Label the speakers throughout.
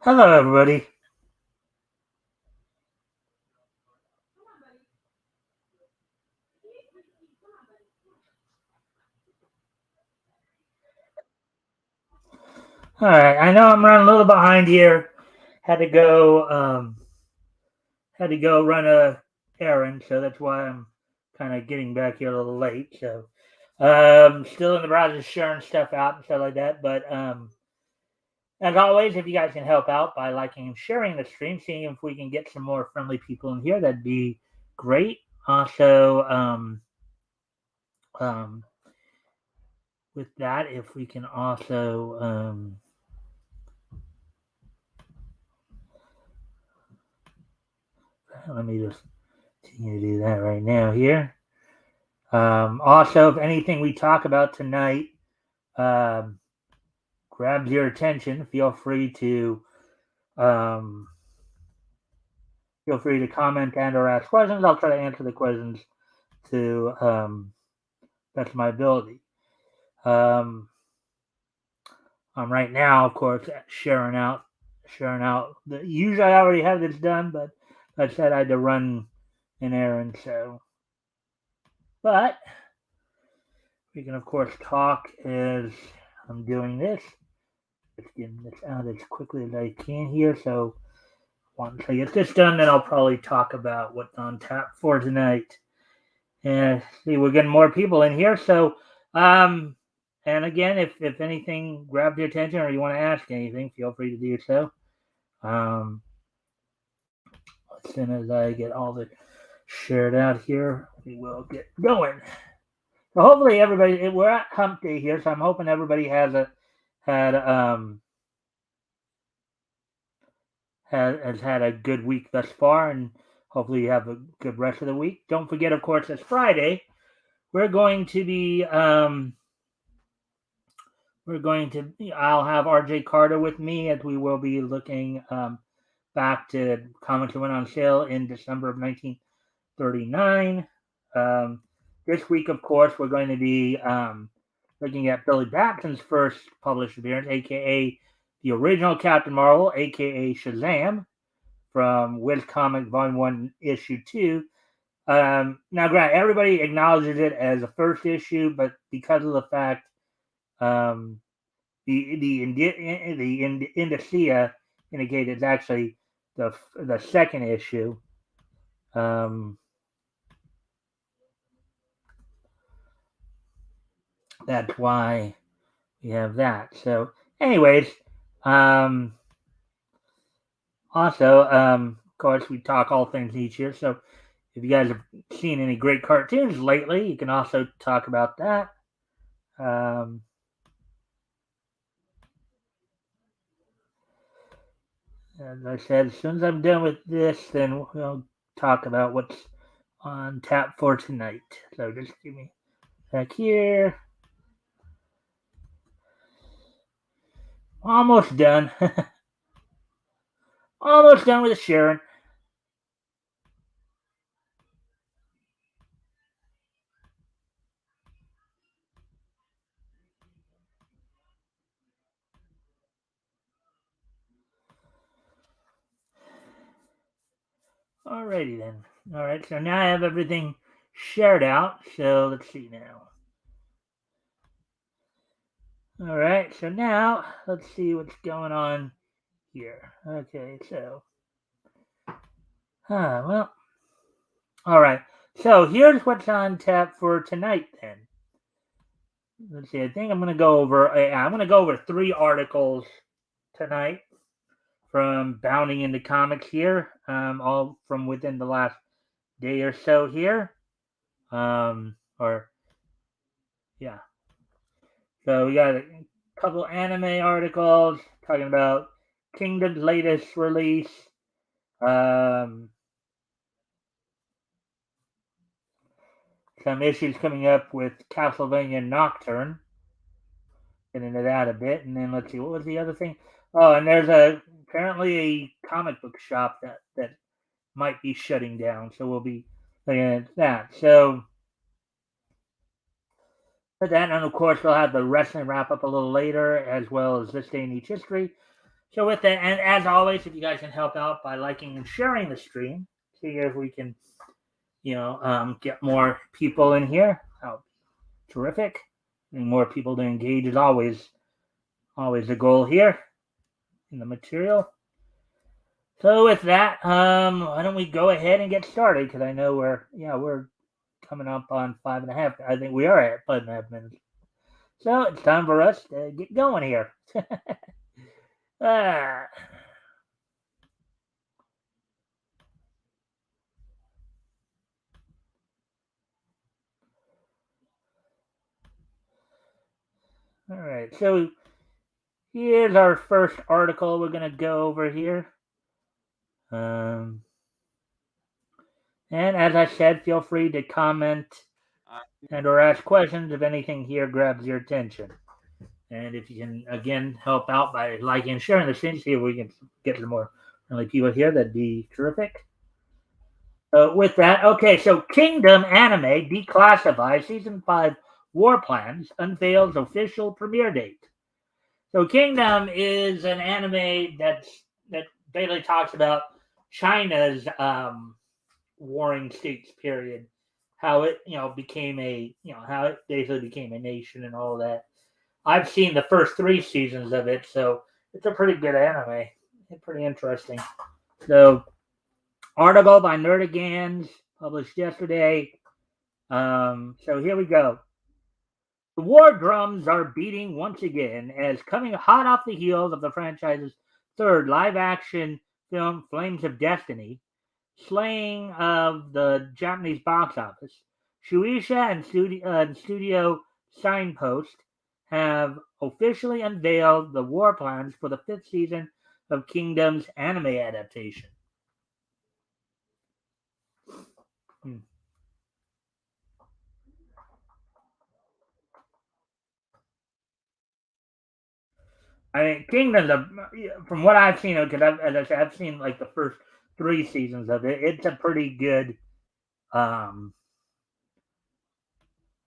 Speaker 1: Hello, everybody. All right, I know I'm running a little behind here. Had to go, had to go run a errand, so that's why I'm kind of getting back here a little late. So, still in the process of sharing stuff out and stuff like that. But as always, if you guys can help out by liking and sharing the stream, seeing if we can get some more friendly people in here, that'd be great. Also, um, with that, if we can also let me just continue to do that right now here. Also, if anything we talk about tonight um, grabs your attention, um, feel free to comment and or ask questions. I'll try to answer the questions to best of my ability. Um, I'm right now, of course, sharing out. Usually, I already have this done, but I said I had to run an errand, so. But we can, of course, talk as I'm doing this. Just getting this out as quickly as I can here. So once I get this done, then I'll probably talk about what's on tap for tonight. And see, we're getting more people in here. So, and again, if anything grabs your attention or you want to ask anything, feel free to do so. Um, as soon as I get all the shared out here, we will get going. So hopefully everybody, we're at Hump Day here, so I'm hoping everybody had has had a good week thus far, and hopefully you have a good rest of the week. Don't forget, of course, it's Friday. We're going to be I'll have RJ Carter with me as we will be looking back to comics that went on sale in December of 1939. Um, this week, of course, we're going to be looking at Billy Batson's first published appearance, aka the original Captain Marvel, aka Shazam, from Wiz Comic Volume 1, Issue 2. Now, granted, everybody acknowledges it as a first issue, but because of the fact um, the indicia indicate it's actually the second issue. Um, that's why we have that. So, anyways, um, also, of course, we talk all things each year. So, if you guys have seen any great cartoons lately, you can also talk about that. Um, as I said, as soon as I'm done with this, then we'll talk about what's on tap for tonight. So just give me a sec here. Almost done. Almost done with Sharon. Alrighty then. Alright, so now I have everything shared out. So let's see now. Alright, so now let's see what's going on here. Okay, so. Well. Alright, so here's what's on tap for tonight then. Let's see. I think I'm going to go over. I'm going to go over 3 articles tonight from Bounding into Comics here, all from within the last day or so here. Or yeah. So we got a couple anime articles talking about Kingdom's latest release. Um, some issues coming up with Castlevania Nocturne. Get into that a bit, and then let's see, what was the other thing? Oh, and there's apparently a comic book shop that might be shutting down, so we'll be looking at that. So, but that, and of course, we'll have the wrestling wrap up a little later, as well as this day in each history. So with that, and as always, if you guys can help out by liking and sharing the stream, see if we can, get more people in here. Oh, terrific! And more people to engage is always the goal here in the material. So with that, why don't we go ahead and get started? Because I know we're coming up on 5.5. I think we are at 5.5 minutes. So it's time for us to get going here. ah. All right. So here's our first article we're going to go over here. And as I said, feel free to comment and or ask questions if anything here grabs your attention. And if you can, again, help out by liking and sharing the stream, see if we can get some more friendly people here, that'd be terrific. With that, okay, so Kingdom Anime declassifies Season 5 War Plans, unveils official premiere date. So Kingdom is an anime that basically talks about China's warring states period, how it became how it basically became a nation and all that. I've seen the first 3 seasons of it, so it's a pretty good anime. It's pretty interesting. So article by Nerdigans published yesterday. So here we go. The war drums are beating once again as coming hot off the heels of the franchise's third live-action film, Flames of Destiny, slaying of the Japanese box office. Shueisha and Studio Signpost have officially unveiled the war plans for the 5th season of Kingdom's anime adaptation. I mean, Kingdom's from what I've seen, because as I said, I've seen like the first 3 seasons of it. It's a pretty good. I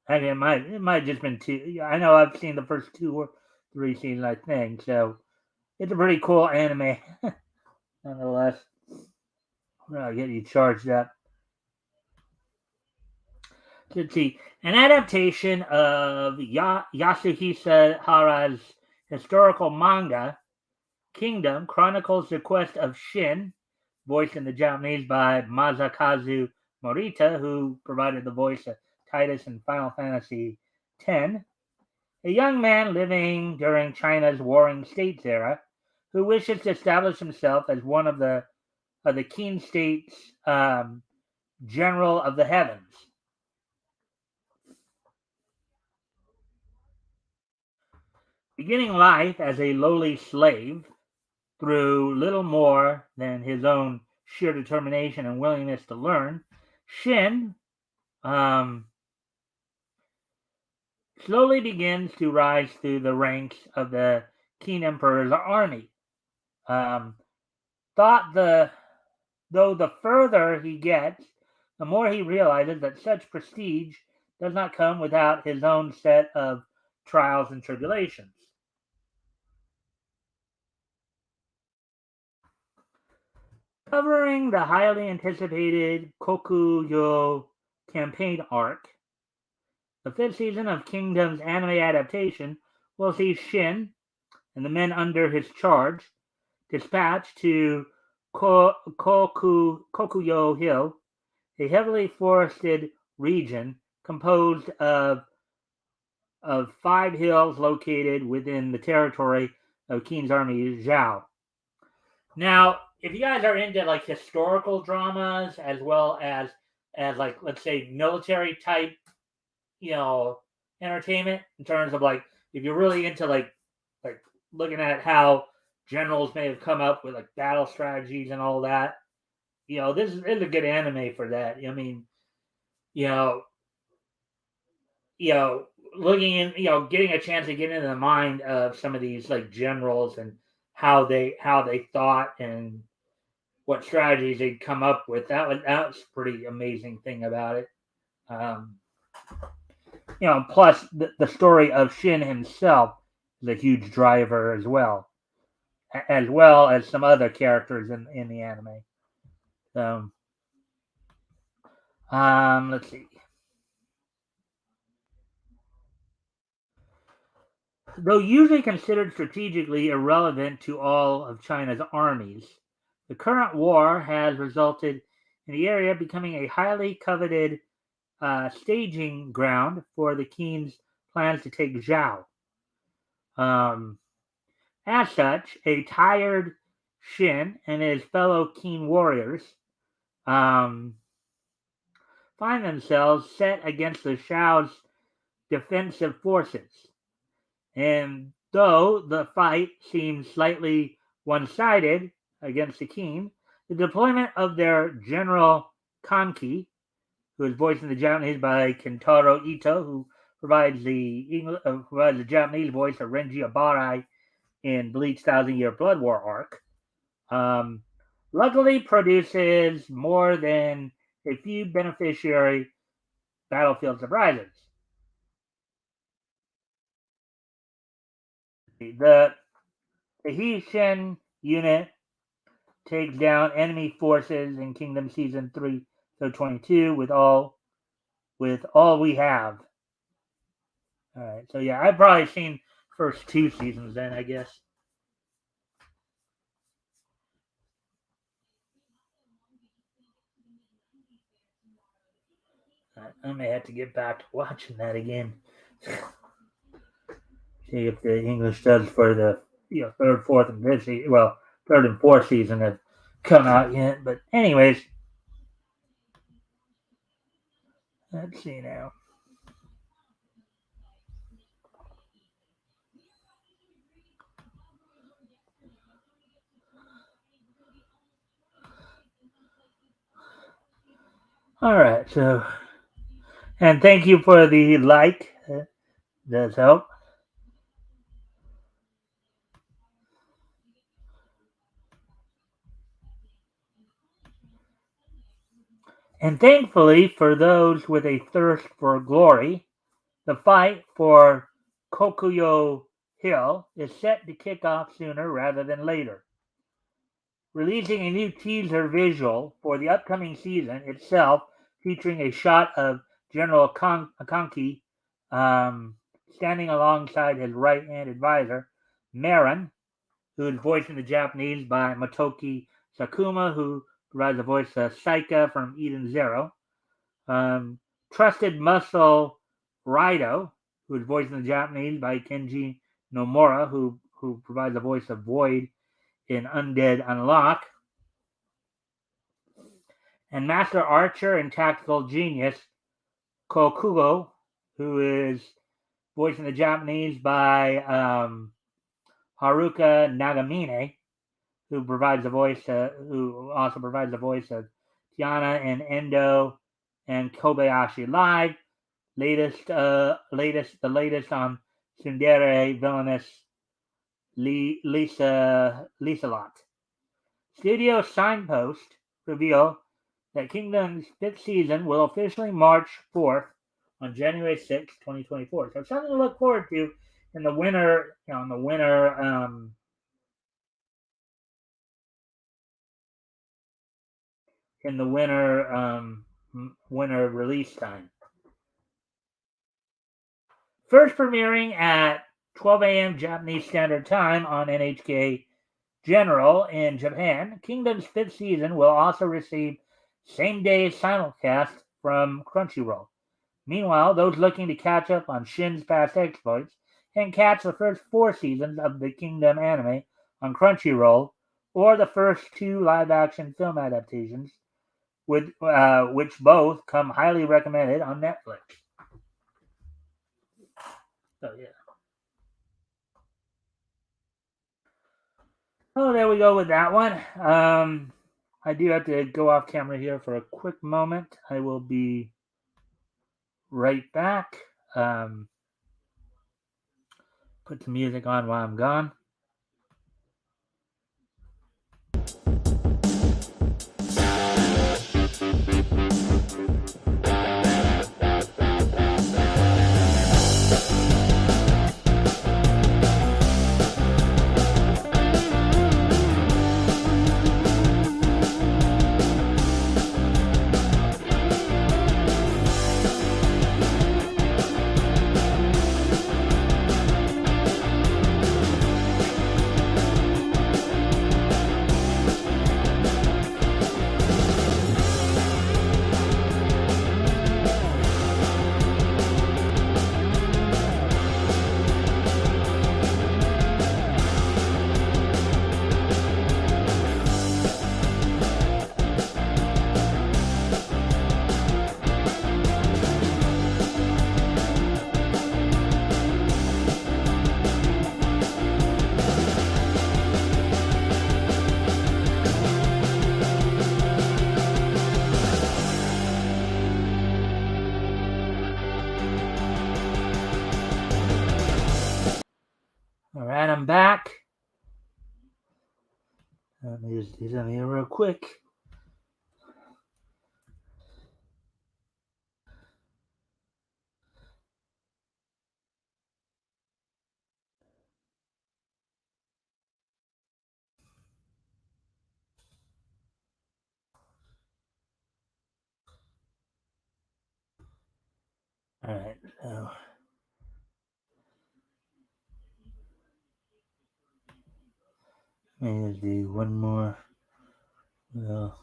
Speaker 1: mean, it might have just been 2. I know I've seen the first 2 or 3 seasons, I think. So it's a pretty cool anime, nonetheless. I'll get you charged up. Let's see. An adaptation of Yasuhisa Hara's historical manga, Kingdom, chronicles the quest of Shin, voiced in the Japanese by Masakazu Morita, who provided the voice of Titus in Final Fantasy X, a young man living during China's Warring States era, who wishes to establish himself as one of the Qin states' general of the heavens. Beginning life as a lowly slave, through little more than his own sheer determination and willingness to learn, Shin slowly begins to rise through the ranks of the Qin Emperor's army. Though the further he gets, the more he realizes that such prestige does not come without his own set of trials and tribulations. Covering the highly anticipated Kokuyo campaign arc, the 5th season of Kingdom's anime adaptation will see Shin and the men under his charge dispatched to Kokuyo Hill, a heavily forested region composed of 5 hills located within the territory of Qin's army, Zhao. Now, if you guys are into like historical dramas as well as like, let's say, military type, entertainment, in terms of like, if you're really into like looking at how generals may have come up with like battle strategies and all that, this is a good anime for that. I mean, looking in, getting a chance to get into the mind of some of these like generals and how they thought and what strategies they'd come up with. That was pretty amazing thing about it. Plus the story of Shin himself is a huge driver as well. as well as some other characters in the anime. So, let's see. Though usually considered strategically irrelevant to all of China's armies, the current war has resulted in the area becoming a highly coveted staging ground for the Qin's plans to take Zhao. As such, a tired Shin and his fellow Qin warriors um, find themselves set against the Shao's defensive forces. And though the fight seems slightly one-sided against the Qin, the deployment of their General Kanki, who is voiced in the Japanese by Kentaro Ito, who provides the Japanese voice of Renji Abarai in Bleach Thousand Year Blood War arc, luckily produces more than a few beneficiary battlefield surprises. The Tahitian unit takes down enemy forces in Kingdom Season 3, so 22, with all we have. All right, so yeah, I've probably seen first 2 seasons then, I guess. I may have to get back to watching that again. See if the English dubs for the third, fourth, and fifth season, well, third and fourth season have come out yet. But anyways, let's see now. All right, so and thank you for the like. That does help. And thankfully, for those with a thirst for glory, the fight for Kokuyo Hill is set to kick off sooner rather than later. Releasing a new teaser visual for the upcoming season itself, featuring a shot of General Kanki standing alongside his right-hand advisor, Marin, who is voiced in the Japanese by Motoki Sakuma, who provides the voice of Saika from Eden Zero. Trusted Muscle Raido, who is voiced in the Japanese by Kenji Nomura, who provides the voice of Void in Undead Unlock. And Master Archer and Tactical Genius Kokugo, who is voiced in the Japanese by Haruka Nagamine, who also provides the voice of Tiana and Endo and Kobayashi Live. The latest on Tsundere villainous Lisa Lot. Studio Signpost reveal that Kingdom's 5th season will officially march forth on January 6, 2024. So something to look forward to in the winter, winter release time. First premiering at 12 a.m. Japanese Standard Time on NHK General in Japan, Kingdom's 5th season will also receive same-day simulcast from Crunchyroll. Meanwhile, those looking to catch up on Shin's past exploits can catch the first 4 seasons of the Kingdom anime on Crunchyroll, or the first 2 live-action film adaptations, which both come highly recommended on Netflix. So, yeah. Oh, there we go with that one. I do have to go off camera here for a quick moment. I will be right back. Put the music on while I'm gone. just do something here real quick. All right, so let me just do one more. Well,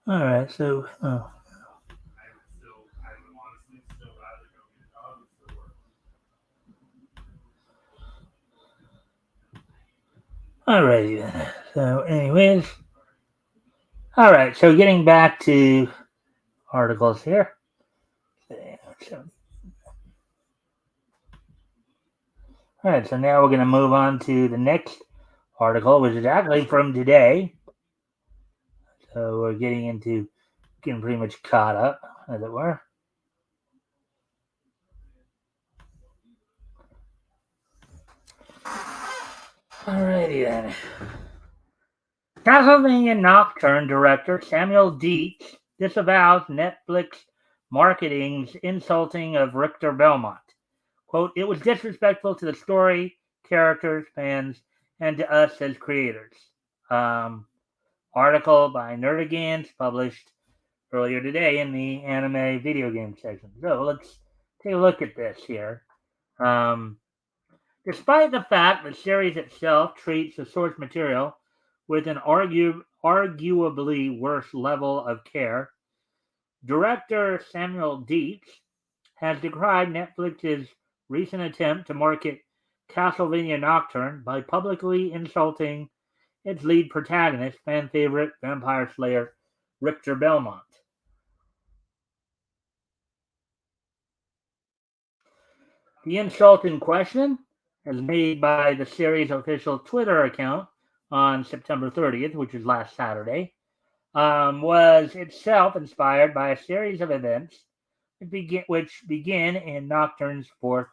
Speaker 1: all right, so alrighty then. So, anyways, all right. So, getting back to articles here. So, all right. So now we're going to move on to the next article, which is actually from today. So we're getting pretty much caught up, as it were. Alrighty then. Castlevania Nocturne director Samuel Dietz disavows Netflix marketing's insulting of Richter Belmont. Quote, it was disrespectful to the story, characters, fans, and to us as creators. Article by Nerdigans published earlier today in the anime video game section. So let's take a look at this here. Despite the fact the series itself treats the source material with an arguably worse level of care, director Samuel Dietz has decried Netflix's recent attempt to market Castlevania Nocturne by publicly insulting its lead protagonist, fan favorite vampire slayer Richter Belmont. The insult in question, as made by the series' official Twitter account on September 30th, which is last Saturday, was itself inspired by a series of events which begin in Nocturne's fourth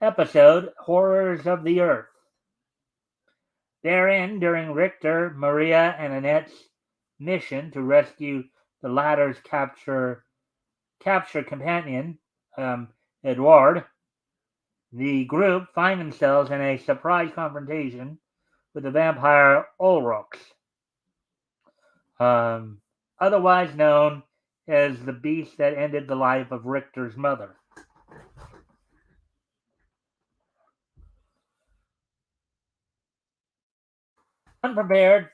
Speaker 1: episode, Horrors of the Earth. Therein, during Richter, Maria, and Annette's mission to rescue the latter's capture companion, Edouard, the group find themselves in a surprise confrontation with the vampire Ulrox, otherwise known as the beast that ended the life of Richter's mother. Unprepared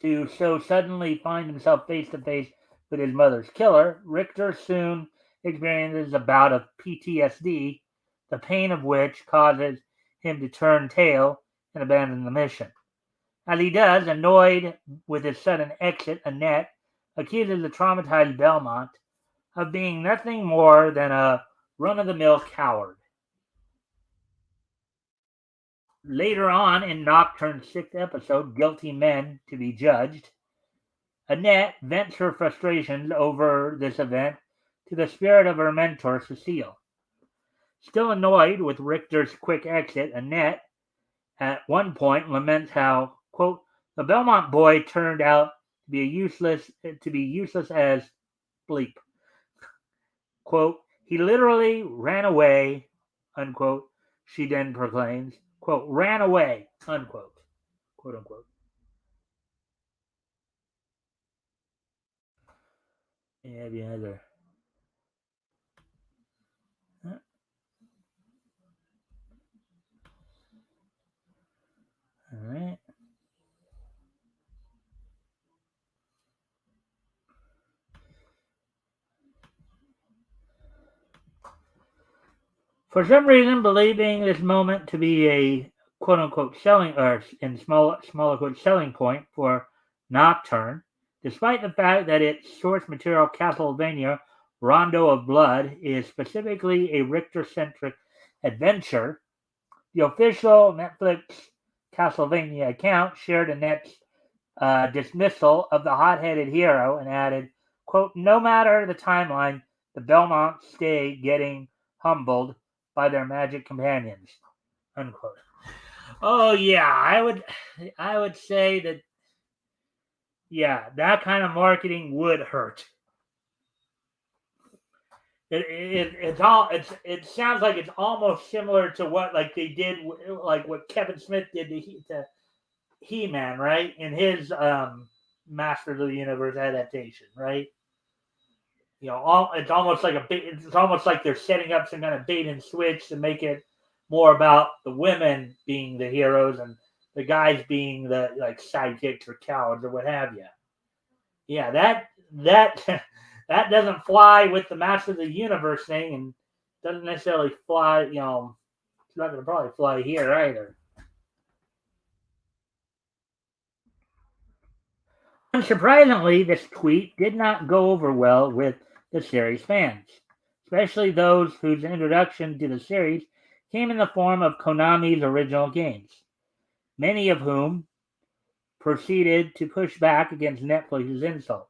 Speaker 1: to so suddenly find himself face to face with his mother's killer, Richter soon experiences a bout of PTSD, the pain of which causes him to turn tail and abandon the mission. As he does, annoyed with his sudden exit, Annette accuses the traumatized Belmont of being nothing more than a run-of-the-mill coward. Later on in Nocturne's sixth episode, Guilty Men to be Judged, Annette vents her frustrations over this event to the spirit of her mentor, Cecile. Still annoyed with Richter's quick exit, Annette at one point laments how, quote, the Belmont boy turned out to be useless as bleep. Quote, he literally ran away, unquote, she then proclaims, quote, ran away, unquote, quote unquote. Yeah, there. For some reason, believing this moment to be a quote unquote selling or in smaller quote selling point for Nocturne, despite the fact that its source material Castlevania Rondo of Blood is specifically a Richter centric adventure, the official Netflix Castlevania account shared Annette's dismissal of the hot-headed hero and added, quote, no matter the timeline, the Belmonts stay getting humbled by their magic companions, unquote. Oh yeah, I would say that yeah, that kind of marketing would hurt. It sounds like it's almost similar to what like they did like what Kevin Smith did to He-Man, right? In his Masters of the Universe adaptation, right? It's almost like it's almost like they're setting up some kind of bait and switch to make it more about the women being the heroes and the guys being the like sidekicks or cowards or what have you. Yeah, that that doesn't fly with the Master of the Universe thing, and doesn't necessarily fly. It's not going to probably fly here either. Unsurprisingly, this tweet did not go over well with the series fans, especially those whose introduction to the series came in the form of Konami's original games, many of whom proceeded to push back against Netflix's insult.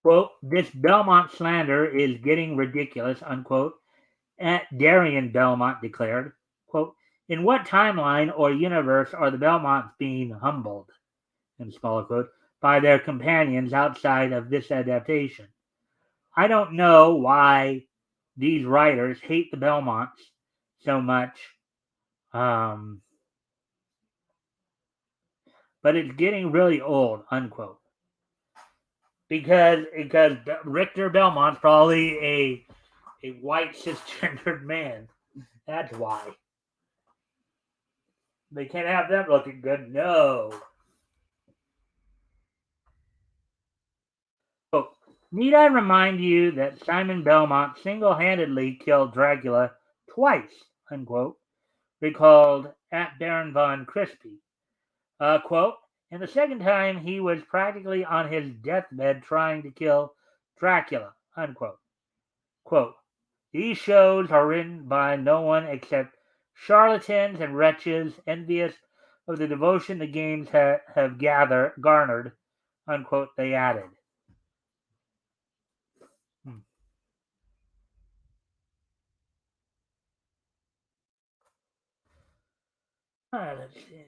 Speaker 1: Quote, this Belmont slander is getting ridiculous, unquote, Darian Belmont declared. Quote, in what timeline or universe are the Belmonts being humbled? In smaller quote, by their companions outside of this adaptation. I don't know why these writers hate the Belmonts so much, but it's getting really old, unquote. Because Richter Belmont's probably a white cisgendered man. That's why. They can't have them looking good. No. Oh, need I remind you that Simon Belmont single-handedly killed Dracula twice, unquote, recalled at Baron von Crispy. Quote, and the second time he was practically on his deathbed trying to kill Dracula, unquote. Quote, these shows are written by no one except charlatans and wretches envious of the devotion the games have garnered, unquote, they added. Hmm. Let's see.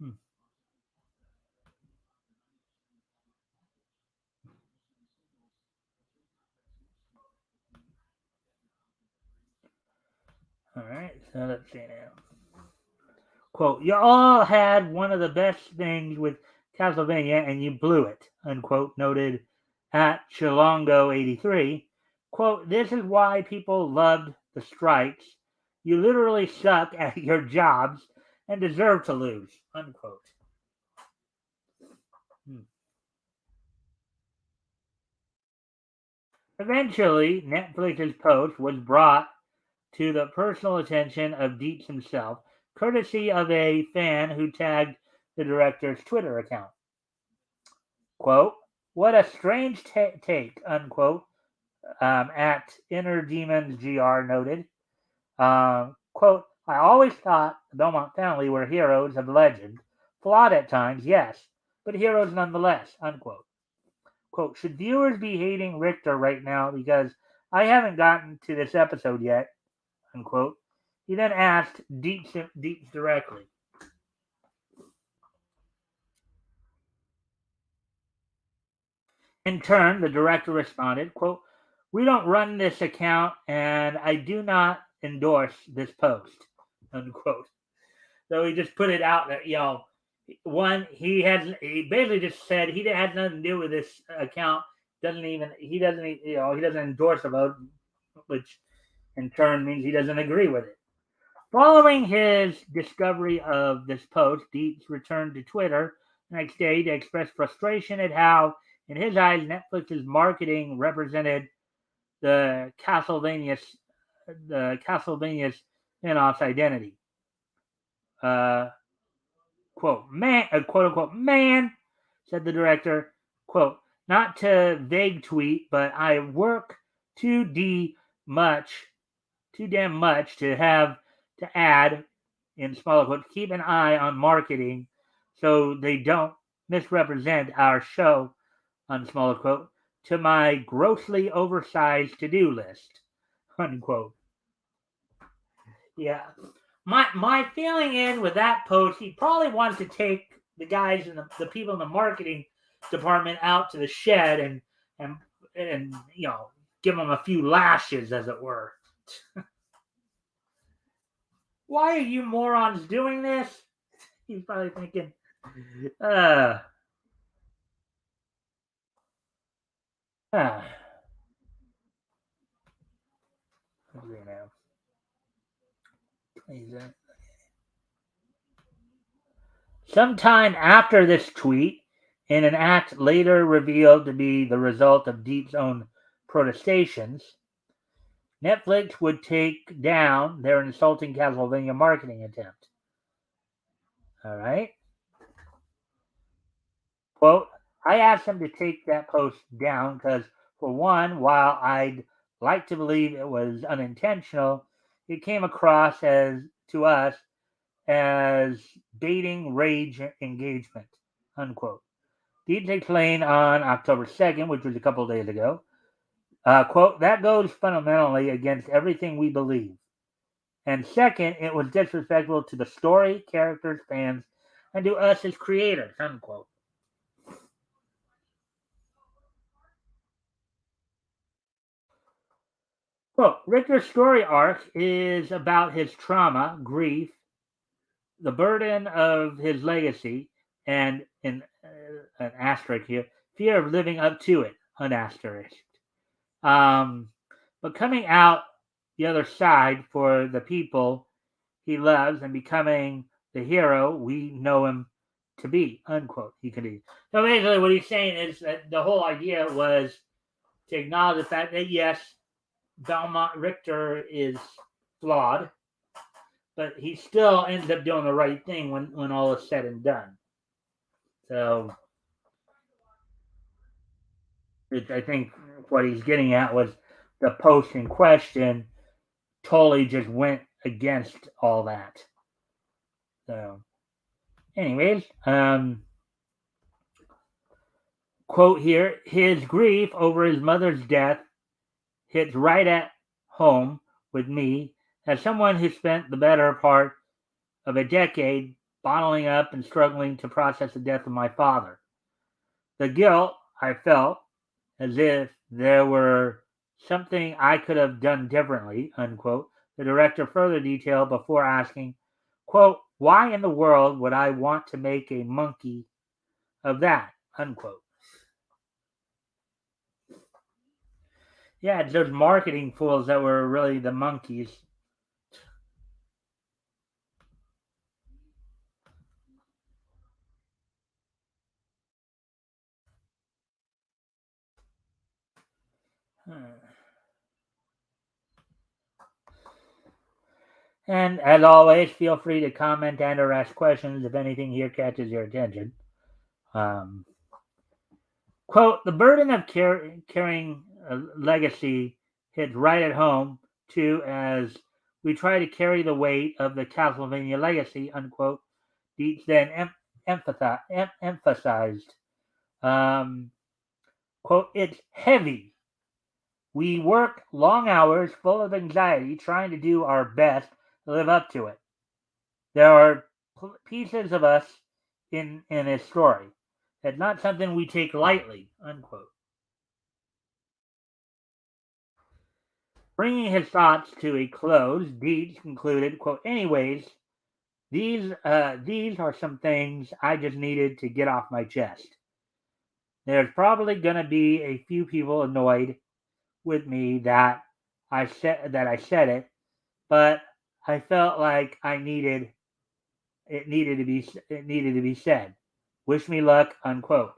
Speaker 1: Hmm. All right, so let's see now. Quote, you all had one of the best things with Castlevania and you blew it, unquote, noted at Chilongo83. Quote, this is why people loved the strikes. You literally suck at your jobs and deserve to lose, unquote. Hmm. Eventually, Netflix's post was brought to the personal attention of Dietz himself, courtesy of a fan who tagged the director's Twitter account. Quote, what a strange take, unquote, at Inner Demons GR noted. Quote, I always thought the Belmont family were heroes of legend, flawed at times, yes, but heroes nonetheless, unquote. Quote, should viewers be hating Richter right now because I haven't gotten to this episode yet, unquote. He then asked Dietz directly. In turn, the director responded, quote, we don't run this account and I do not endorse this post, unquote. So he just put it out that, he basically just said he had nothing to do with this account. He doesn't endorse a vote, which in turn means he doesn't agree with it. Following his discovery of this post, Dietz returned to Twitter next day to express frustration at how, in his eyes, Netflix's marketing represented the Castlevania's spin-off's identity. Uh, quote unquote, man, said the director, quote, not to vague tweet, but I work much, too damn much to have to add, in smaller quotes, keep an eye on marketing so they don't misrepresent our show, on smaller quote, to my grossly oversized to-do list, unquote. Yeah. My feeling is with that post, he probably wants to take the guys and the people in the marketing department out to the shed and and give them a few lashes, as it were. Why are you morons doing this? He's probably thinking, uh, uh, you know, sometime after this tweet, in an act later revealed to be the result of Deep's own protestations, Netflix would take down their insulting Castlevania marketing attempt. All right. Quote, I asked them to take that post down because, for one, while I'd like to believe it was unintentional, it came across to us as baiting rage engagement, unquote. Deeds explained on October 2nd, which was a couple of days ago, quote, that goes fundamentally against everything we believe. And second, it was disrespectful to the story, characters, fans, and to us as creators, unquote. Quote, Richter's story arc is about his trauma, grief, the burden of his legacy, and an asterisk here, fear of living up to it, an asterisk. But coming out the other side for the people he loves and becoming the hero we know him to be, unquote. He could be. So basically, what he's saying is that the whole idea was to acknowledge the fact that yes, Belmont Richter is flawed, but he still ends up doing the right thing when all is said and done. So I think what he's getting at was the post in question totally just went against all that. So, anyways, quote here, his grief over his mother's death hits right at home with me as someone who spent the better part of a decade bottling up and struggling to process the death of my father. The guilt I felt as if there were something I could have done differently, unquote, the director further detailed before asking, quote, why in the world would I want to make a monkey of that, unquote. Yeah, it's those marketing fools that were really the monkeys. And as always, feel free to comment and or ask questions if anything here catches your attention. Quote, the burden of carrying a legacy hits right at home, too, as we try to carry the weight of the Castlevania legacy, unquote, Dietz then emphasized. Quote, it's heavy. We work long hours full of anxiety trying to do our best to live up to it. There are pieces of us in his story. It's not something we take lightly, unquote. Bringing his thoughts to a close, Dietz concluded, quote, anyways, these are some things I just needed to get off my chest. There's probably going to be a few people annoyed with me that I said it, but I felt like it needed to be said. Wish me luck, unquote.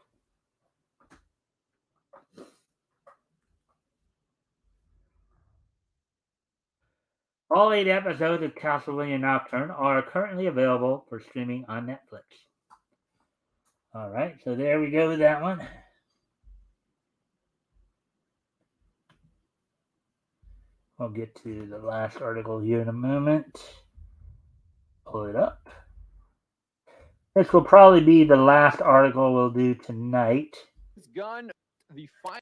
Speaker 1: All 8 episodes of Castlevania Nocturne are currently available for streaming on Netflix. All right, so there we go with that one. I'll get to the last article here in a moment. Pull it up. This will probably be the last article we'll do tonight.
Speaker 2: Gun, the final.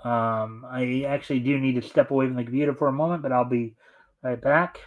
Speaker 1: I actually do need to step away from the computer for a moment, but I'll be right back.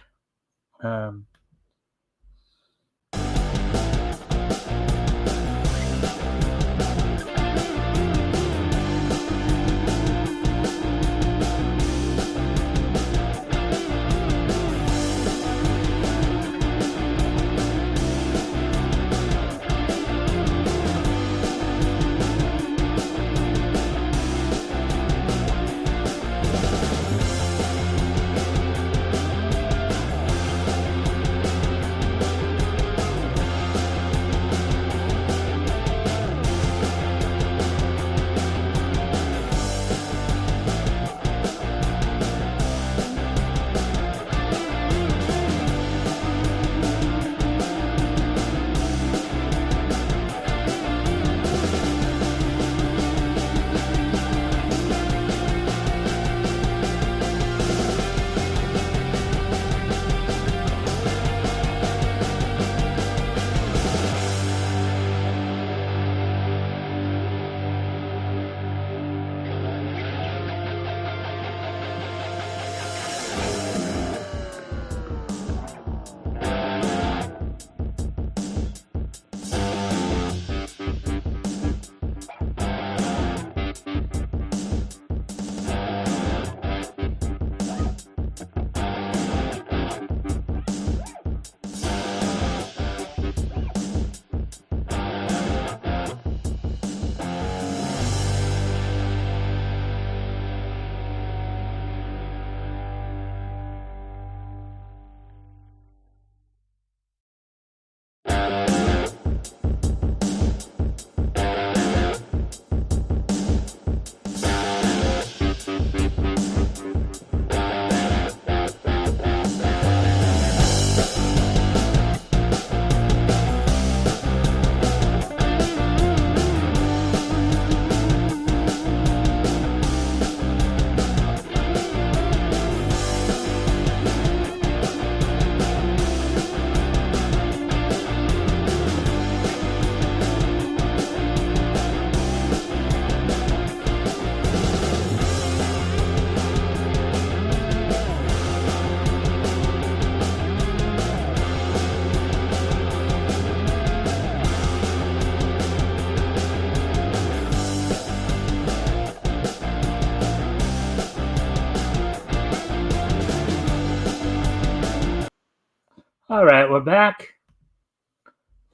Speaker 1: All right, we're back.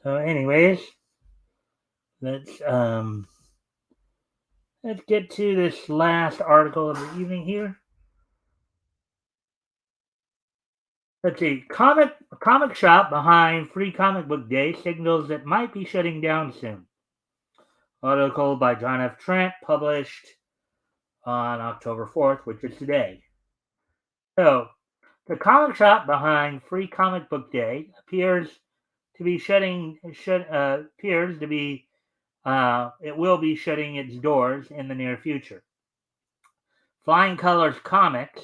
Speaker 1: So, anyways, let's get to this last article of the evening here. Let's see. Comic shop behind Free Comic Book Day signals that might be shutting down soon. Article by John F. Trent, published on October 4th, which is today. So, the comic shop behind Free Comic Book Day appears to be it will be shutting its doors in the near future. Flying Colors Comics,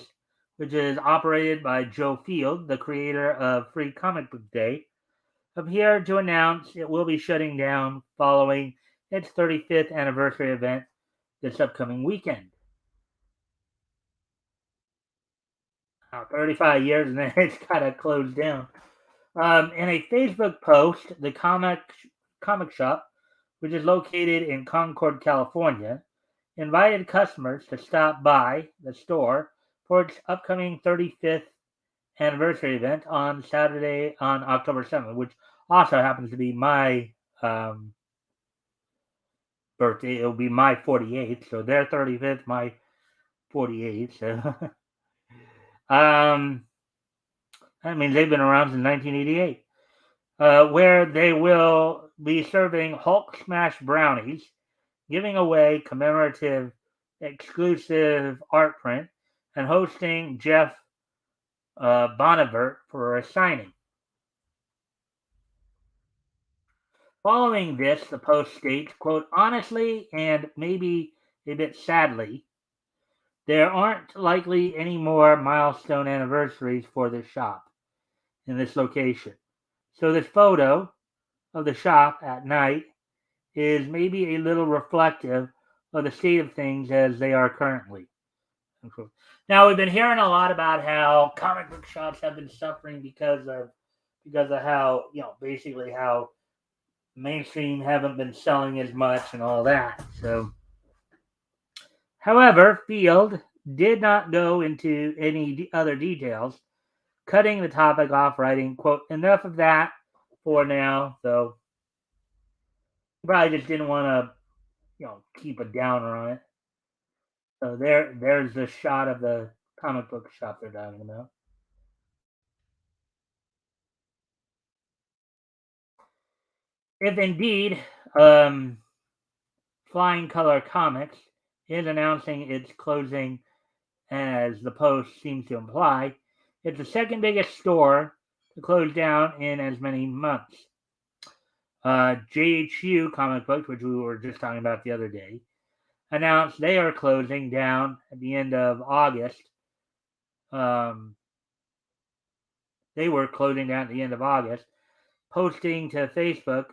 Speaker 1: which is operated by Joe Field, the creator of Free Comic Book Day, appeared to announce it will be shutting down following its 35th anniversary event this upcoming weekend. 35 years and then it's kind of closed down. In a Facebook post, the comic shop, which is located in Concord, California, invited customers to stop by the store for its upcoming 35th anniversary event on Saturday on October 7th, which also happens to be my birthday. It'll be my 48th, so their 35th, my 48th. So that means they've been around since 1988. where they will be serving Hulk Smash brownies, giving away commemorative exclusive art print, and hosting Jeff Bonavert for a signing. Following this, the Post states, quote, honestly and maybe a bit sadly, there aren't likely any more milestone anniversaries for this shop in this location. So this photo of the shop at night is maybe a little reflective of the state of things as they are currently. Now we've been hearing a lot about how comic book shops have been suffering because of how basically how mainstream haven't been selling as much and all that. So, however, Field did not go into any other details, cutting the topic off, writing, "quote enough of that for now." So he probably just didn't want to keep a downer on it. So there's the shot of the comic book shop they're talking about. If indeed Flying Color Comics is announcing its closing, as the Post seems to imply, it's the second biggest store to close down in as many months. JHU Comic Books, which we were just talking about the other day, announced they are closing down at the end of August. They were closing down at the end of August, posting to Facebook,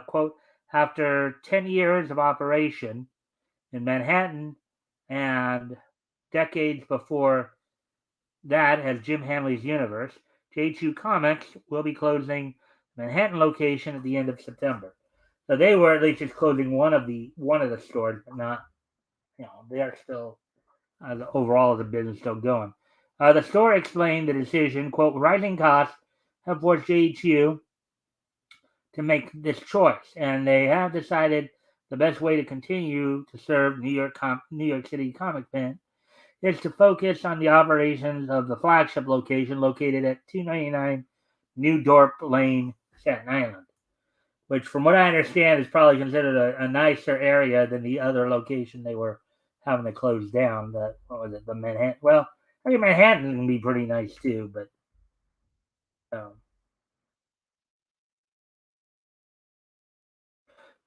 Speaker 1: quote, after 10 years of operation in Manhattan and decades before that as Jim Hanley's Universe, J2 Comics will be closing Manhattan location at the end of September. So they were at least just closing one of the stores, but not, they are still overall the business still going. The store explained the decision, quote, rising costs have forced JHU to make this choice, and they have decided the best way to continue to serve New York City comic fans is to focus on the operations of the flagship location located at 299 New Dorp Lane, Staten Island, which, from what I understand, is probably considered a nicer area than the other location they were having to close down. What was it? The Manhattan. Well, I think Manhattan can be pretty nice too, but um,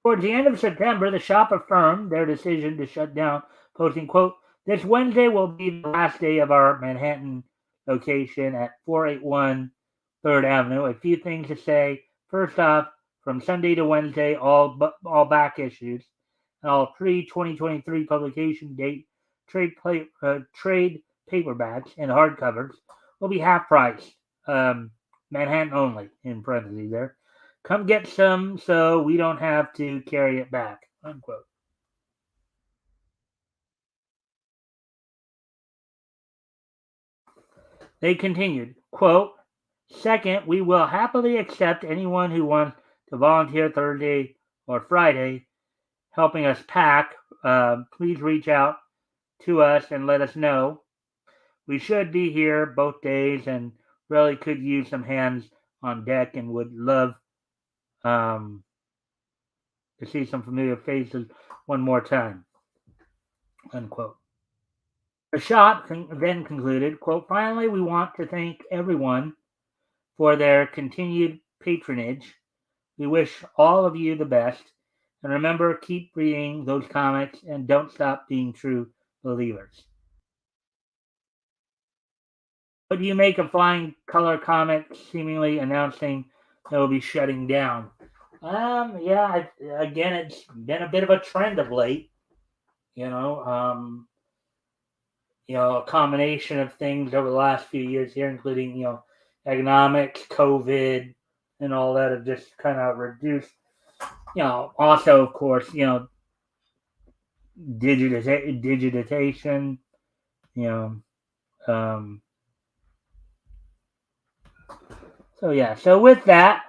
Speaker 1: towards the end of September, the shop affirmed their decision to shut down, posting, quote, this Wednesday will be the last day of our Manhattan location at 481 3rd Avenue. A few things to say. First off, from Sunday to Wednesday, all back issues and all pre-2023 publication date trade paperbacks and hardcovers will be half price. Manhattan only, in parentheses there. Come get some so we don't have to carry it back. Unquote. They continued, quote, second, we will happily accept anyone who wants to volunteer Thursday or Friday helping us pack. Please reach out to us and let us know. We should be here both days and really could use some hands on deck and would love um, to see some familiar faces one more time. Unquote. The shop then concluded, quote, finally, we want to thank everyone for their continued patronage. We wish all of you the best. And remember, keep reading those comics and don't stop being true believers. What do you make of Flying Color Comics seemingly announcing they will be shutting down? Yeah, again, it's been a bit of a trend of late. You know, a combination of things over the last few years here, including economics, COVID, and all that have just kind of reduced. Also of course, digitization. You know, um, so yeah. So with that,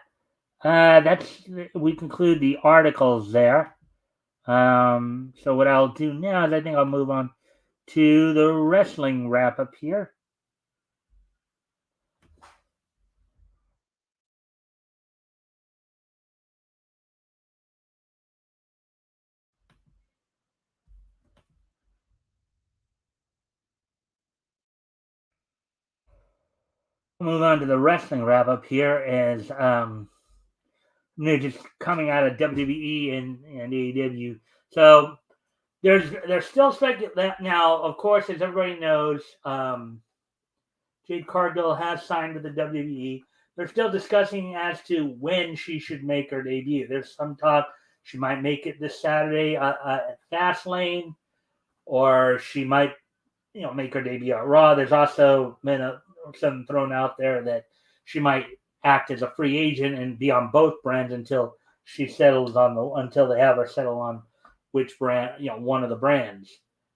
Speaker 1: that's we conclude the articles there. So what I'll do now is I think I'll move on to the wrestling wrap up here. we'll move on to the wrestling wrap up here as news is coming out of WWE and AEW. So there's still speculation now. Of course, as everybody knows, Jade Cargill has signed with the WWE. They're still discussing as to when she should make her debut. There's some talk she might make it this Saturday at Fastlane, or she might, make her debut at Raw. There's also been some thrown out there that she might act as a free agent and be on both brands until she settles on until they have her settle on which brand, one of the brands.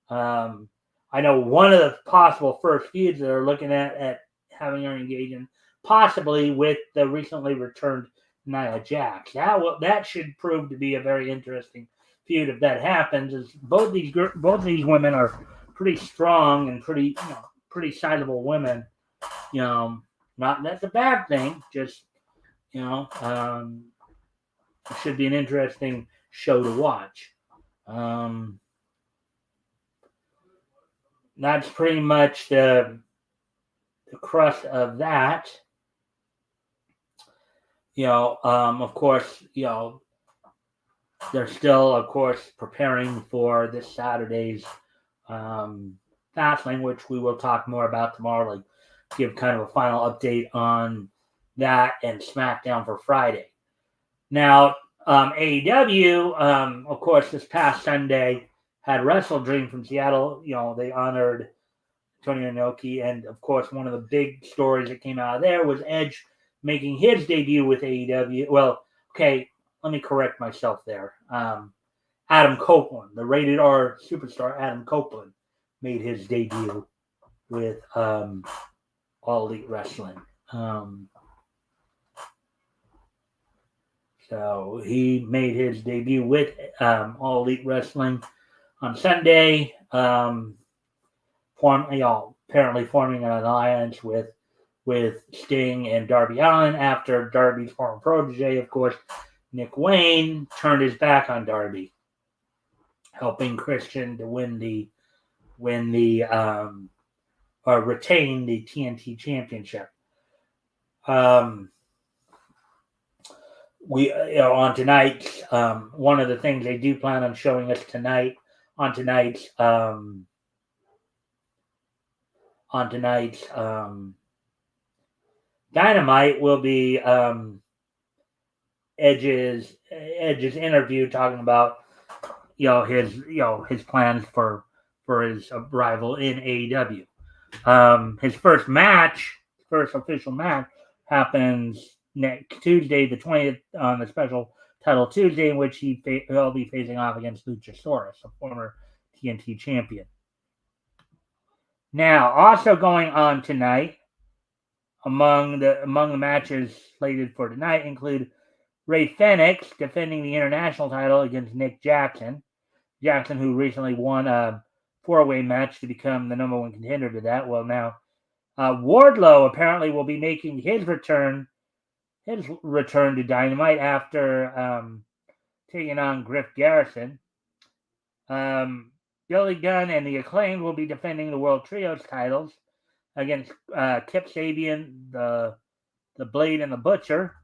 Speaker 1: I know one of the possible first feuds that are looking at having her engage in, possibly with the recently returned Nia Jax. That should prove to be a very interesting feud if that happens. Is both these women are pretty strong and pretty sizable women. Not that's a bad thing. Just it should be an interesting show to watch. That's pretty much the crust of that. Of course, they're still, of course, preparing for this Saturday's Fastlane, which we will talk more about tomorrow. Like, give kind of a final update on that and SmackDown for Friday. Now, AEW, of course, this past Sunday had Wrestle Dream from Seattle. They honored Tony Inoki, and of course, one of the big stories that came out of there was Edge making his debut with AEW. Well, okay, let me correct myself there. Adam Copeland, the rated R superstar Adam Copeland, made his debut with All Elite Wrestling. So he made his debut with All Elite Wrestling on Sunday. Apparently forming an alliance with Sting and Darby Allin after Darby's former protege, of course, Nick Wayne, turned his back on Darby, helping Christian to retain the TNT Championship. We on tonight's one of the things they do plan on showing us on tonight's Dynamite will be Edge's interview talking about his plans for his arrival in AEW. His first official match, happens next Tuesday, the 20th, on the special title Tuesday, in which he'll be facing off against Luchasaurus, a former TNT champion. Now, also going on tonight, among the matches slated for tonight include Ray Fenix defending the international title against Nick Jackson. Jackson, who recently won a 4-way match to become the number one contender to that. Well, now Wardlow apparently will be making his return to Dynamite after taking on Griff Garrison. Billy Gunn and the Acclaimed will be defending the World Trios titles against Kip Sabian, the Blade and the Butcher.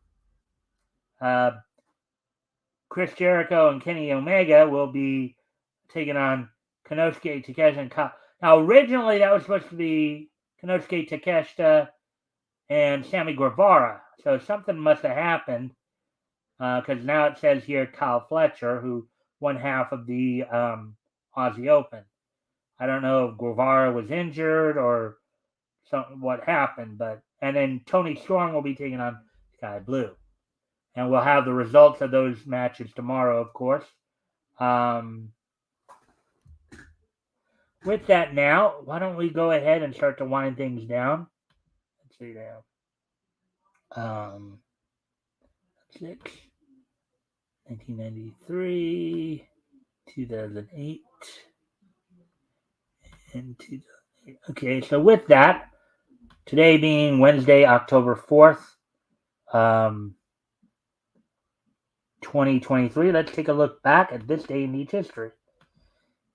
Speaker 1: Chris Jericho and Kenny Omega will be taking on Konosuke Takeshita and Kyle. Now, originally that was supposed to be Konosuke Takeshita and Sammy Guevara. So something must have happened because now it says here Kyle Fletcher, who won half of the Aussie Open. I don't know if Guevara was injured or what happened, and then Tony Storm will be taking on Sky Blue. And we'll have the results of those matches tomorrow, of course. With that now, why don't we go ahead and start to wind things down? Let's see now. 1993, 2008, and 2008. Okay, so with that, today being Wednesday, October 4th, 2023, let's take a look back at this day in each history.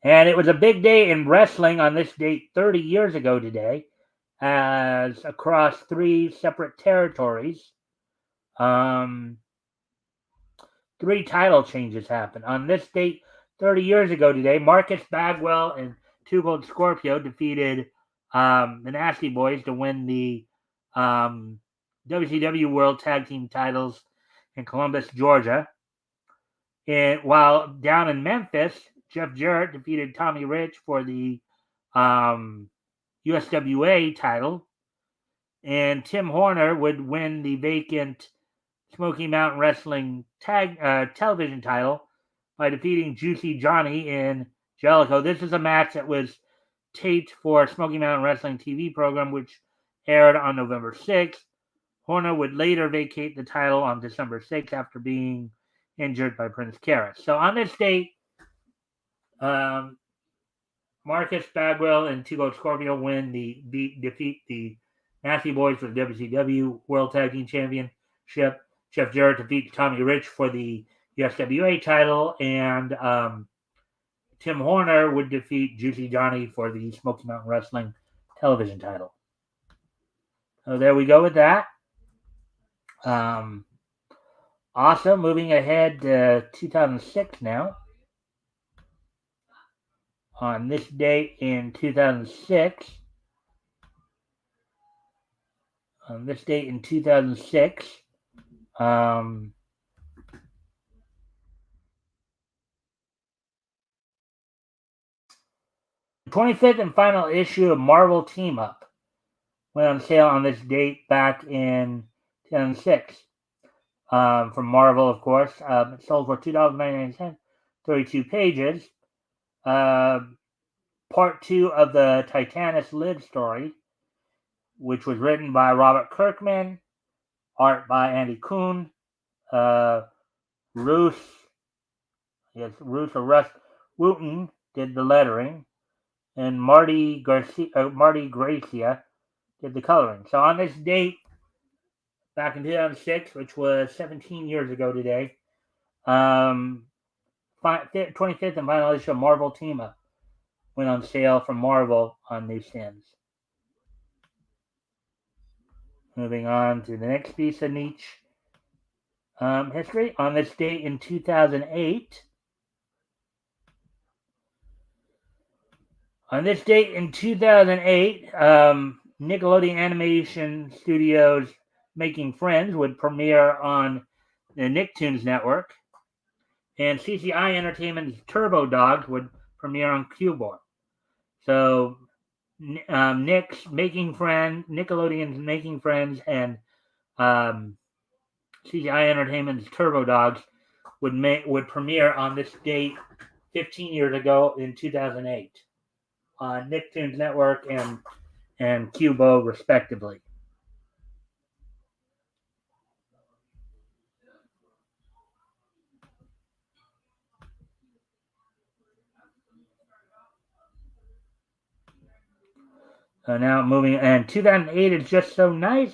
Speaker 1: And it was a big day in wrestling on this date 30 years ago today. as across 3 separate territories, 3 title changes happened. On this date, 30 years ago today, Marcus Bagwell and Two Gold Scorpio defeated the Nasty Boys to win the WCW World Tag Team titles in Columbus, Georgia. And while down in Memphis, Jeff Jarrett defeated Tommy Rich for the USWA title, and Tim Horner would win the vacant Smoky Mountain Wrestling television title by defeating Juicy Johnny in Jellicoe. This is a match that was taped for Smoky Mountain Wrestling TV program, which aired on November 6th. Horner would later vacate the title on December 6th after being injured by Prince Karras. So on this date, Marcus Bagwell and Two Gold Scorpio defeat the Nasty Boys for the WCW World Tag Team Championship. Jeff Jarrett defeats Tommy Rich for the USWA title, and Tim Horner would defeat Juicy Johnny for the Smoky Mountain Wrestling television title. So there we go with that. Also, moving ahead to 2006 now. On this date in 2006, the 25th and final issue of Marvel Team Up went on sale on this date back in 2006. From Marvel, of course. It sold for $2.99, 32 pages. Part 2 of the Titanus Lid story, which was written by Robert Kirkman, art by Andy Kuhn, Russ Wooten did the lettering, and Marty Gracia did the coloring. So on this date, back in 2006, which was 17 years ago today, 25th and final issue of Marvel Team Up went on sale from Marvel on newsstands. Moving on to the next piece of niche history. On this date in 2008, Nickelodeon Animation Studios' Making Friends would premiere on the Nicktoons Network, and CCI Entertainment's Turbo Dogs would premiere on Q-Bar. So Nickelodeon's Making Friends, and CCI Entertainment's Turbo Dogs would premiere on this date 15 years ago in 2008 on Nicktoons Network and Cubo, respectively. So now moving, and 2008 is just so nice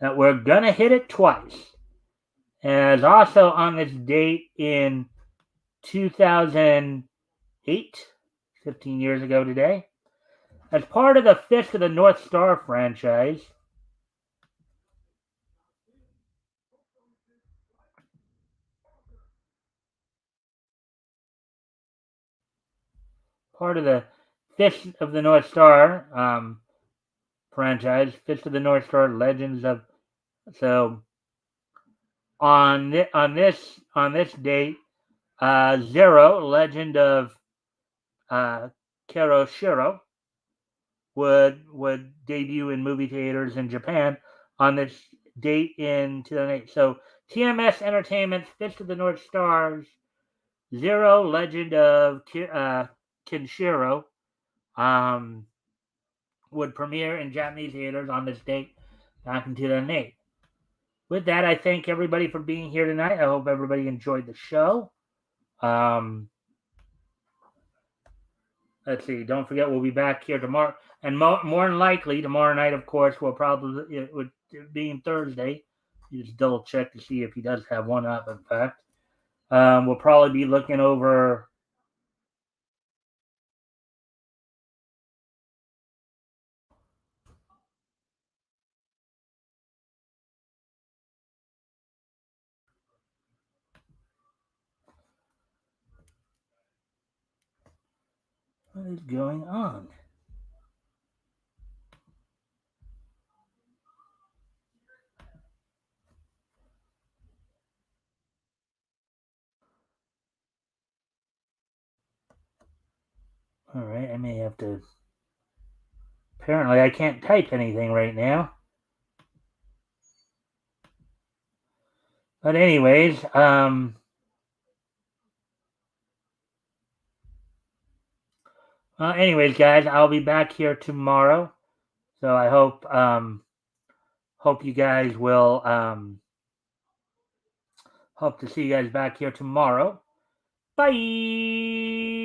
Speaker 1: that we're gonna hit it twice. As also on this date in 2008, 15 years ago today, as part of the Fist of the North Star franchise, Fist of the North Star franchise, Fist of the North Star Legends of. So on this date, Zero, Legend of Keroshiro, would debut in movie theaters in Japan on this date in 2008. So TMS Entertainment's Fist of the North Stars Zero, Legend of Kenshiro would premiere in Japanese theaters on this date back in 2008. With that, I thank everybody for being here tonight. I hope everybody enjoyed the show. Let's see. Don't forget, we'll be back here tomorrow. And more than likely, tomorrow night, of course, we'll probably, it being Thursday, you just double check to see if he does have one up, in fact. We'll probably be looking over What is going on? All right, I may have to. Apparently, I can't type anything right now. But anyways, guys, I'll be back here tomorrow. So I hope you guys will hope to see you guys back here tomorrow. Bye.